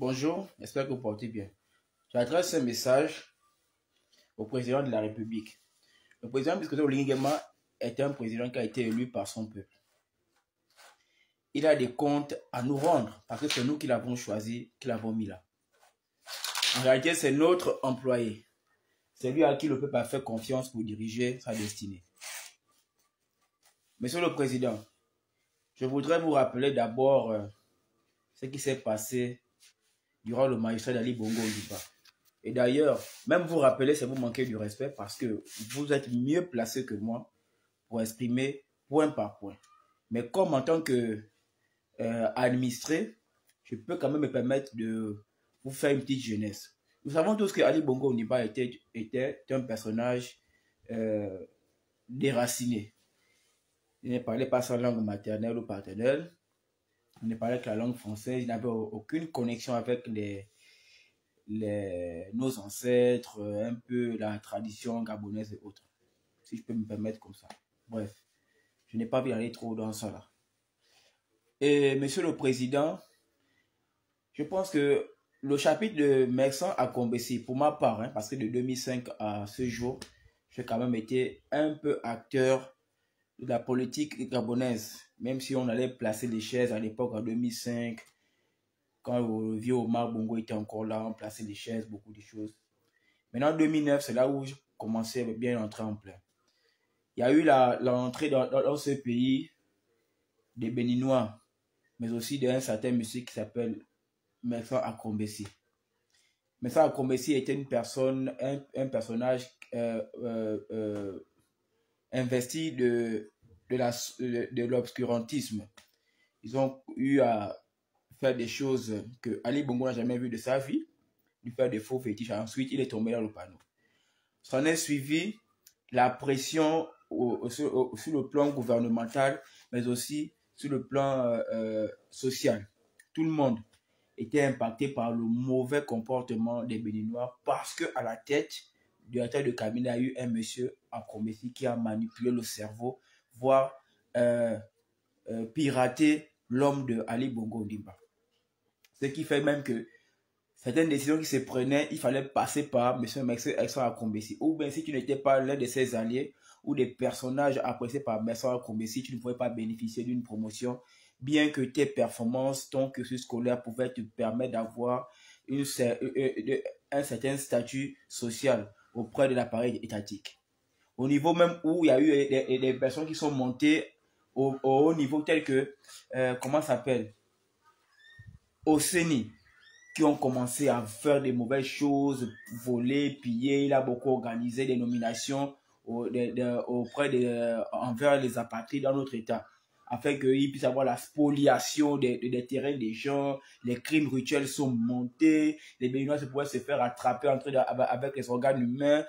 Bonjour, j'espère que vous portez bien. J'adresse un message au président de la République. Le président Biscoto Olinguema est un président qui a été élu par son peuple. Il a des comptes à nous rendre parce que c'est nous qui l'avons choisi, qui l'avons mis là. En réalité, c'est notre employé. C'est lui à qui le peuple a fait confiance pour diriger sa destinée. Monsieur le Président, je voudrais vous rappeler d'abord ce qui s'est passé durant le magistrat d'Ali Bongo Ondimba. Et d'ailleurs, même vous rappeler, c'est vous manquer du respect parce que vous êtes mieux placé que moi pour exprimer point par point. Mais comme en tant que administré, je peux quand même me permettre de vous faire une petite jeunesse. Nous savons tous que Ali Bongo Ondimba était un personnage déraciné. Il ne parlait pas sa langue maternelle ou paternelle. Il ne parlait que la langue française. Il n'avait aucune connexion avec nos ancêtres, un peu la tradition gabonaise et autres. Si je peux me permettre comme ça. Bref, je n'ai pas envie d'aller trop dans ça là. Et Monsieur le Président, je pense que le chapitre de Mersan à Combessi, pour ma part, parce que de 2005 à ce jour, j'ai quand même été un peu acteur de la politique gabonaise, même si on allait placer les chaises à l'époque en 2005, quand le vieux Omar Bongo était encore là, on plaçait les chaises, beaucoup de choses. Maintenant, en 2009, c'est là où je commençais à bien entrer en plein. Il y a eu l'entrée dans ce pays des Béninois, mais aussi d'un certain monsieur qui s'appelle Mersan Akombessi. Mersan Akombessi était une personne, un personnage investi de l'obscurantisme. Ils ont eu à faire des choses que Ali Bongo n'a jamais vues de sa vie, lui faire des faux fétiches. Ensuite, il est tombé dans le panneau. S'en est suivi la pression sur le plan gouvernemental, mais aussi sur le plan social. Tout le monde était impacté par le mauvais comportement des Béninois parce qu'à la tête du directeur de cabinet, il y a eu un monsieur Akombessi qui a manipulé le cerveau, voire piraté l'homme de Ali Bongo Ondimba. Ce qui fait même que certaines décisions qui se prenaient, il fallait passer par M. Mersan Akombessi. Ou bien si tu n'étais pas l'un de ses alliés ou des personnages appréciés par Mersan Akombessi, tu ne pouvais pas bénéficier d'une promotion, bien que tes performances, ton cursus scolaire pouvait te permettre d'avoir un certain statut social auprès de l'appareil étatique. Au niveau même où il y a eu des personnes qui sont montées au haut niveau tel que, comment ça s'appelle, au CENI, qui ont commencé à faire des mauvaises choses, voler, piller. Il a beaucoup organisé des nominations envers les apatrides dans notre État, afin qu'ils puissent avoir la spoliation des terrains des gens. Les crimes rituels sont montés, les Béninois pouvaient se faire attraper avec les organes humains,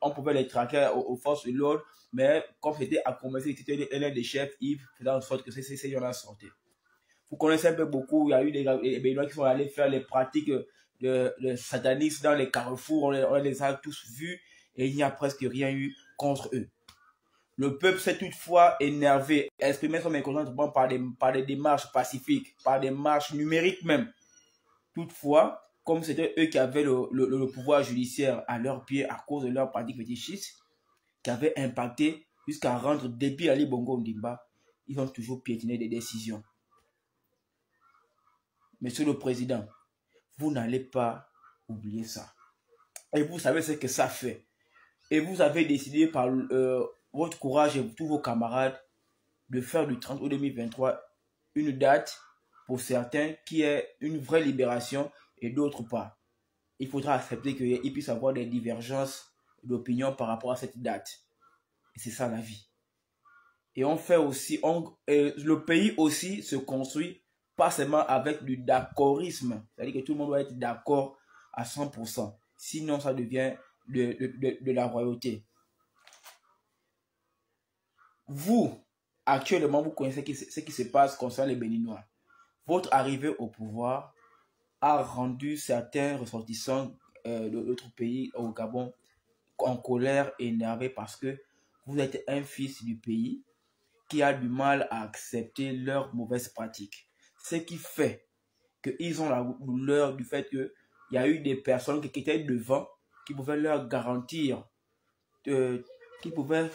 on pouvait les traquer aux forces de l'ordre, mais comme c'était à commencer, c'était l'un des chefs, il faisait en sorte que ces gens-là sortaient. Vous connaissez un peu beaucoup, il y a eu des Béninois qui sont allés faire les pratiques de satanisme dans les carrefours, on les a tous vus et il n'y a presque rien eu contre eux. Le peuple s'est toutefois énervé, exprimé son mécontentement par des démarches pacifiques, par des marches numériques même. Toutefois, comme c'était eux qui avaient le pouvoir judiciaire à leurs pieds à cause de leurs pratiques fétichistes, qui avaient impacté jusqu'à rendre débile Ali Bongo Ondimba, ils ont toujours piétiné des décisions. Monsieur le Président, vous n'allez pas oublier ça. Et vous savez ce que ça fait. Et vous avez décidé par votre courage et tous vos camarades de faire du 30 août 2023 une date pour certains qui est une vraie libération et d'autres pas. Il faudra accepter qu'il puisse y avoir des divergences d'opinion par rapport à cette date. Et c'est ça la vie. Et on fait aussi, le pays aussi se construit pas seulement avec du d'accordsisme, c'est-à-dire que tout le monde doit être d'accord à 100%, sinon ça devient de la royauté. Vous, actuellement, vous connaissez ce qui se passe concernant les Béninois. Votre arrivée au pouvoir a rendu certains ressortissants de notre pays, au Gabon, en colère et énervés parce que vous êtes un fils du pays qui a du mal à accepter leurs mauvaises pratiques. Ce qui fait qu'ils ont la douleur du fait qu'il y a eu des personnes qui étaient devant, qui pouvaient leur garantir, qui pouvaient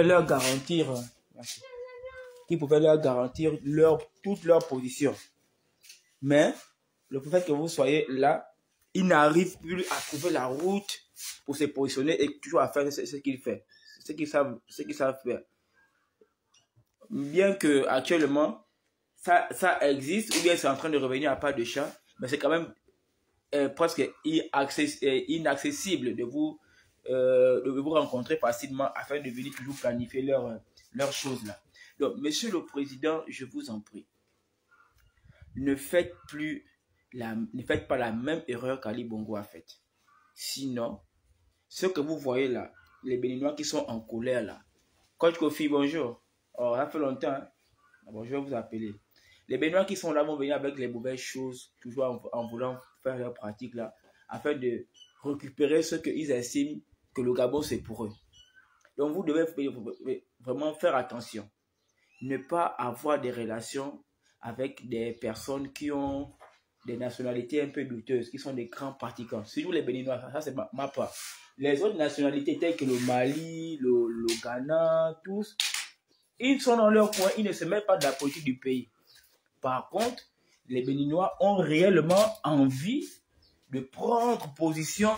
leur garantir, toute leur position. Mais le fait que vous soyez là, ils n'arrivent plus à trouver la route pour se positionner et toujours à faire ce qu'ils font, ce qu'ils savent faire. Bien que actuellement ça existe, ou bien c'est en train de revenir à pas de chat, mais c'est quand même presque inaccessible de vous rencontrer facilement afin de venir toujours planifier leurs choses là. Donc, Monsieur le Président, je vous en prie, ne faites pas la même erreur qu'Ali Bongo a faite. Sinon, ce que vous voyez là, les Béninois qui sont en colère là, Coach Kofi, bonjour. Oh, ça fait longtemps. Hein? Bon, je vais vous appeler. Les Béninois qui sont là vont venir avec les mauvaises choses, toujours en voulant faire leur pratique là, afin de récupérer ce qu'ils estiment que le Gabon c'est pour eux. Donc vous devez vraiment faire attention. Ne pas avoir des relations avec des personnes qui ont des nationalités un peu douteuses, qui sont des grands pratiquants. Surtout les Béninois, ça c'est ma part. Les autres nationalités telles que le Mali, le Ghana, tous, ils sont dans leur coin, ils ne se mettent pas de la politique du pays. Par contre, les Béninois ont réellement envie de prendre position,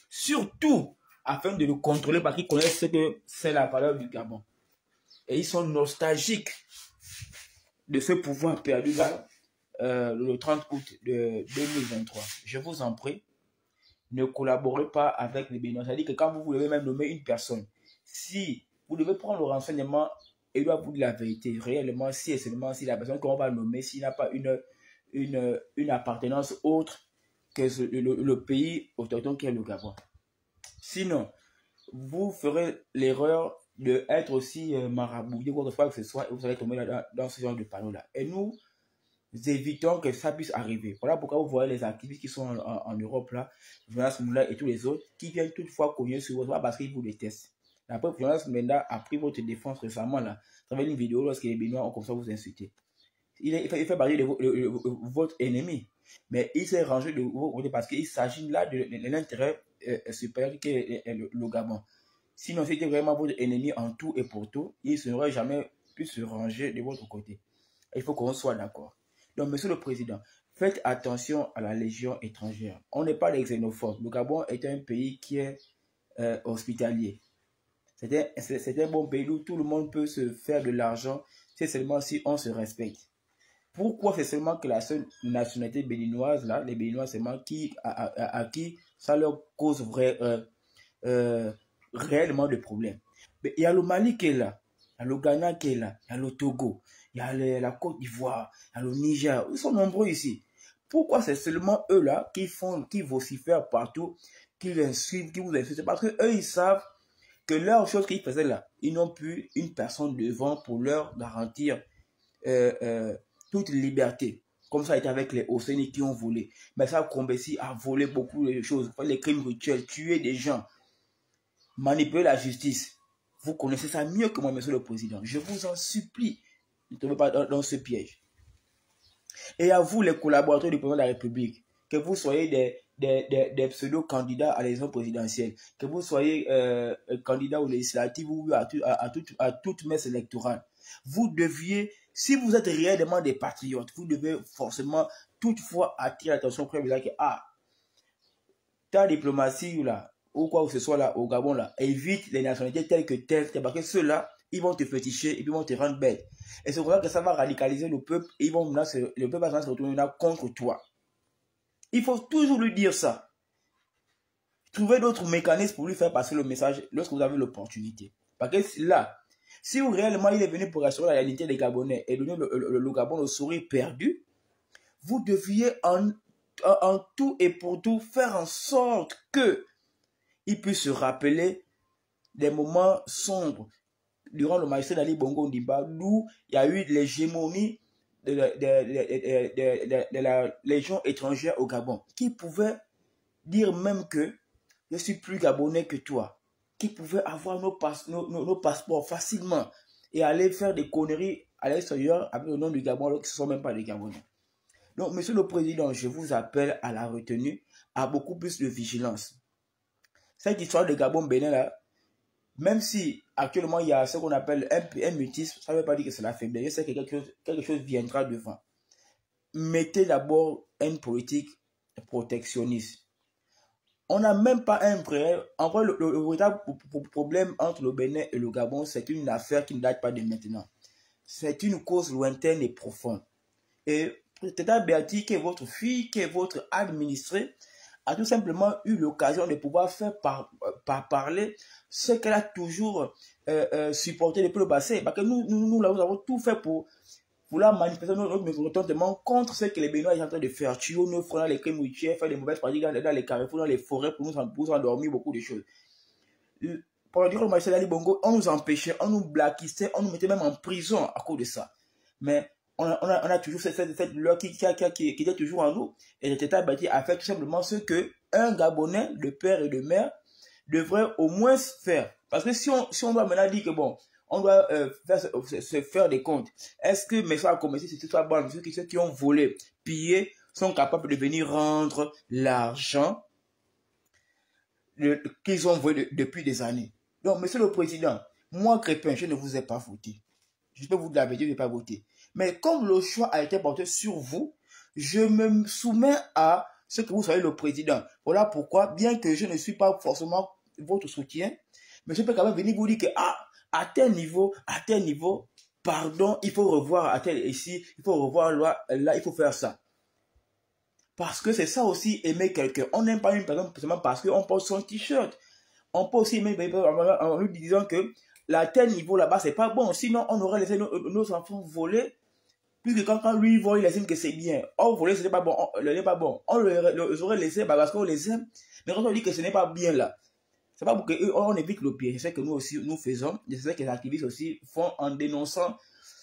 surtout afin de le contrôler parce qu'ils connaissent ce que c'est la valeur du Gabon. Et ils sont nostalgiques de ce pouvoir perdu là, le 30 août de 2023. Je vous en prie, ne collaborez pas avec les Béninois. C'est-à-dire que quand vous voulez même nommer une personne, si vous devez prendre le renseignement, il doit vous dire la vérité, réellement, si et seulement si la personne qu'on va nommer, s'il n'a pas une appartenance autre que le pays autochtone qui est le Gabon. Sinon, vous ferez l'erreur d'être aussi marabouillé, quoi que ce soit, et vous allez tomber dans ce genre de panneau-là. Et nous évitons que ça puisse arriver. Voilà pourquoi vous voyez les activistes qui sont en Europe, là, Jonas Moula et tous les autres, qui viennent toutefois cogner sur vous, parce qu'ils vous détestent. Après, Jonas Menda a pris votre défense récemment, là, à travers une vidéo lorsque les Béninois ont comme ça vous insulter. Il fait partie de votre ennemi. Mais il s'est rangé de vous parce qu'il s'agit là de l'intérêt supérieur qui est le Gabon. Sinon, c'était vraiment votre ennemi en tout et pour tout, il ne n'aurait jamais pu se ranger de votre côté. Il faut qu'on soit d'accord. Donc, Monsieur le Président, faites attention à la légion étrangère. On n'est pas des xénophobes. Le Gabon est un pays qui est hospitalier. C'est un bon pays où tout le monde peut se faire de l'argent, c'est seulement si on se respecte. Pourquoi c'est seulement que la seule nationalité béninoise, là, les Béninois seulement, à qui ça leur cause réellement de problèmes. Mais il y a le Mali qui est là, il y a le Ghana qui est là, il y a le Togo, il y a la Côte d'Ivoire, il y a le Niger, ils sont nombreux ici. Pourquoi c'est seulement eux-là qui vocifèrent partout, qui vous insultent? Parce qu'eux, ils savent que leur chose qu'ils faisaient là, ils n'ont plus une personne devant pour leur garantir toute liberté. Comme ça a été avec les Océaniques qui ont volé. Mais ça, Combessi a volé beaucoup de choses. Les crimes rituels, tuer des gens, manipuler la justice. Vous connaissez ça mieux que moi, Monsieur le Président. Je vous en supplie, ne tombez pas dans ce piège. Et à vous, les collaborateurs du président de la République, que vous soyez des pseudo-candidats à l'élection présidentielle, que vous soyez candidat aux législatives ou à toute messe électorale, vous deviez, si vous êtes réellement des patriotes, vous devez forcément toutefois attirer l'attention auprès de là que ta diplomatie là, ou quoi que ce soit là au Gabon là, évite les nationalités telles que telles, parce que ceux-là, ils vont te féticher et puis ils vont te rendre bête. Et c'est pour ça que ça va radicaliser le peuple et le peuple va se retourner là contre toi. Il faut toujours lui dire ça. Trouvez d'autres mécanismes pour lui faire passer le message lorsque vous avez l'opportunité. Parce que là, si réellement il est venu pour assurer la réalité des Gabonais et donner le Gabon le sourire perdu, vous deviez en tout et pour tout faire en sorte qu'il puisse se rappeler des moments sombres durant le magistrat d'Ali Bongo Ondimba, d'où il y a eu l'hégémonie de la légion étrangère au Gabon, qui pouvait dire même que je suis plus gabonais que toi, qui pouvait avoir nos passeports facilement et aller faire des conneries à l'extérieur avec le nom du Gabon alors qu'ils ne sont même pas des Gabonais. Donc, Monsieur le Président, je vous appelle à la retenue, à beaucoup plus de vigilance. Cette histoire de Gabon-Bénin, là, même si actuellement il y a ce qu'on appelle un mutisme, ça ne veut pas dire que c'est la faiblesse. Je sais que quelque chose viendra devant. Mettez d'abord une politique protectionniste. On n'a même pas un vrai... En vrai, le véritable problème entre le Bénin et le Gabon, c'est une affaire qui ne date pas de maintenant. C'est une cause lointaine et profonde. Et Tata Béatrice, qui est votre fille, qui est votre administrée, a tout simplement eu l'occasion de pouvoir faire parler ce qu'elle a toujours supporté depuis le passé. Parce que nous avons tout fait pour la manifester notre mécontentement contre ce que les Béninois sont en train de faire. Tuer nos frères dans les crimes routiers, faire des mauvaises pratiques dans les carrefours, dans les forêts pour nous endormir, beaucoup de choses. Pendant le Marcel Ali Bongo, on nous empêchait, on nous blacklistait, on nous mettait même en prison à cause de ça. Mais on a toujours cette loi qui était toujours en nous. Et le Tata Béatrice a fait tout simplement ce qu'un Gabonais de père et de mère devrait au moins faire. Parce que si on doit maintenant dire que bon, on doit se faire des comptes. Est-ce que mes frères commerçants, c'est tout bon, ceux qui ont volé, pillé, sont capables de venir rendre l'argent qu'ils ont volé depuis des années? Donc, Monsieur le Président, moi, Crépin, je ne vous ai pas voté. Je peux vous dire la vérité, je n'ai pas voté. Mais comme le choix a été porté sur vous, je me soumets à ce que vous soyez le président. Voilà pourquoi, bien que je ne suis pas forcément votre soutien, mais je peux quand même venir vous dire que à tel niveau, pardon, il faut revoir à tel ici, il faut revoir là, il faut faire ça. Parce que c'est ça aussi aimer quelqu'un. On n'aime pas une personne seulement parce qu'on porte son t-shirt. On peut aussi aimer en lui disant que à tel niveau là-bas, c'est pas bon. Sinon, on aurait laissé nos enfants voler. Puisque quand lui vole, il estime que c'est bien. Or, voler, ce n'est pas bon. On les aurait laissé parce qu'on les aime. Mais quand on dit que ce n'est pas bien là, c'est pas pour qu'on évite le pire. C'est ce que nous aussi, nous faisons. C'est ce que les activistes aussi font en dénonçant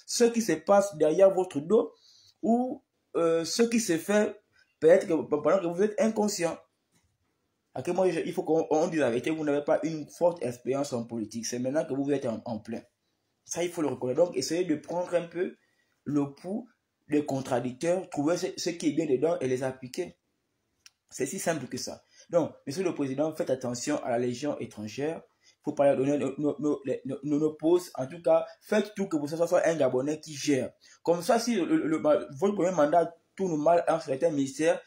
ce qui se passe derrière votre dos ou ce qui se fait peut-être pendant que vous êtes inconscient. Moi, il faut qu'on dise la vérité, vous n'avez pas une forte expérience en politique. C'est maintenant que vous êtes en plein. Ça, il faut le reconnaître. Donc, essayez de prendre un peu le pouls des contradicteurs, trouver ce qui est bien dedans et les appliquer. C'est si simple que ça. Donc, Monsieur le Président, faites attention à la Légion étrangère. Il faut pas leur donner nos postes. En tout cas, faites tout que ce soit un Gabonais qui gère. Comme ça, si votre premier mandat tourne mal en certains ministères,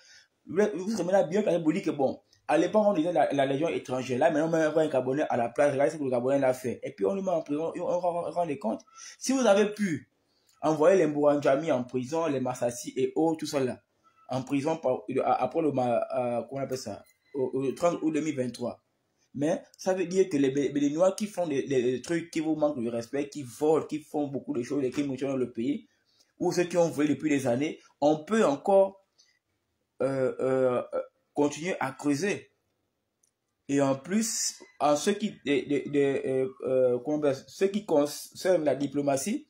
vous serez maintenant bien quand vous dites que bon, à l'époque, on disait la Légion étrangère. Là, maintenant, on met un Gabonais à la place. Regardez ce que le Gabonais l'a fait. Et puis, on le met en prison. On rend les comptes. Si vous avez pu envoyer les Mbouranjami en prison, les Massassi et autres, tout ça là, en prison après comment on appelle ça, au 30 août 2023. Mais ça veut dire que les Béninois qui font des trucs qui vous manquent de respect, qui volent, qui font beaucoup de choses, les crimes dans le pays, ou ceux qui ont volé depuis des années, on peut encore continuer à creuser. Et en plus, en ce qui concerne la diplomatie,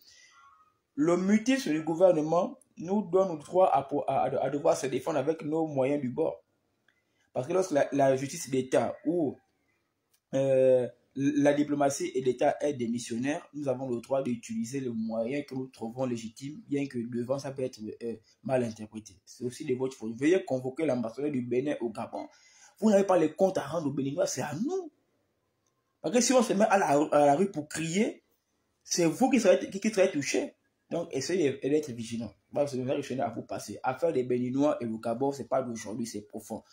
le mutisme du gouvernement nous donne le droit à devoir se défendre avec nos moyens du bord. Parce que lorsque la justice d'État ou la diplomatie et l'État est démissionnaire, nous avons le droit d'utiliser les moyens que nous trouvons légitimes, bien que devant ça peut être mal interprété. C'est aussi de votre faute. Veuillez convoquer l'ambassadeur du Bénin au Gabon. Vous n'avez pas les comptes à rendre aux Béninois, c'est à nous. Parce que si on se met à la rue pour crier, c'est vous qui serez touchés. Donc, essayez d'être vigilant. C'est une chaîne à vous passer. Affaire des Béninois et le Gabon, ce n'est pas d'aujourd'hui, c'est profond.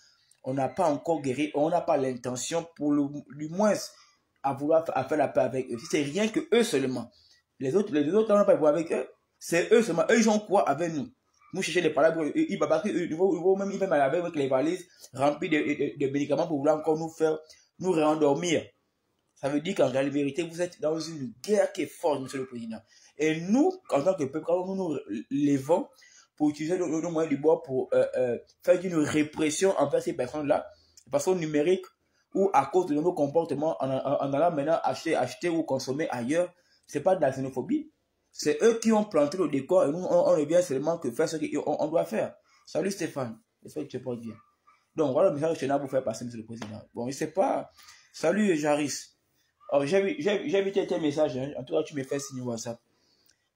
On n'a pas encore guéri, on n'a pas l'intention, du moins, à vouloir faire la paix avec eux. Si c'est rien que eux seulement. Les autres n'ont pas voir avec eux. C'est eux seulement. Eux, ils ont quoi avec nous? Nous cherchons des palabres. Ils vont même aller avec les valises remplies de médicaments pour vouloir encore nous réendormir. Ça veut dire qu'en réalité, vous êtes dans une guerre qui est forte, Monsieur le Président. Et nous, en tant que peuple, quand nous levons pour utiliser nos moyens du bord pour faire une répression envers ces personnes-là, de façon numérique ou à cause de nos comportements en allant maintenant acheter ou consommer ailleurs, ce n'est pas de la xénophobie. C'est eux qui ont planté le décor et nous, on ne vient seulement que faire ce qu'on doit faire. Salut Stéphane, j'espère que tu te portes bien. Donc voilà le message que je tenais à vous faire passer, Monsieur le Président. Bon, je ne sais pas. Salut Jaris. Alors, j'ai vu tes messages, hein. En tout cas, tu me fais signer WhatsApp.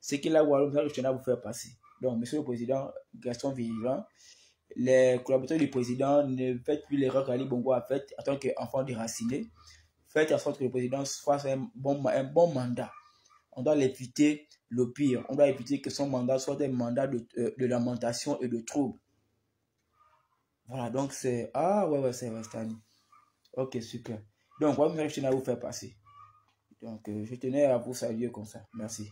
C'est qu'il a le message que je tenais à vous faire passer. Donc, Monsieur le Président, Gaston vigilant. Les collaborateurs du président ne faites plus l'erreur qu'Ali Bongo a faite en tant qu'enfant déraciné. Faites en sorte que le président fasse un bon mandat. On doit éviter le pire. On doit éviter que son mandat soit un mandat de lamentation et de trouble. Voilà, donc c'est... Ah, ouais, c'est Restani. Ok, super. Donc, voilà, je tenais à vous faire passer. Donc, je tenais à vous saluer comme ça. Merci.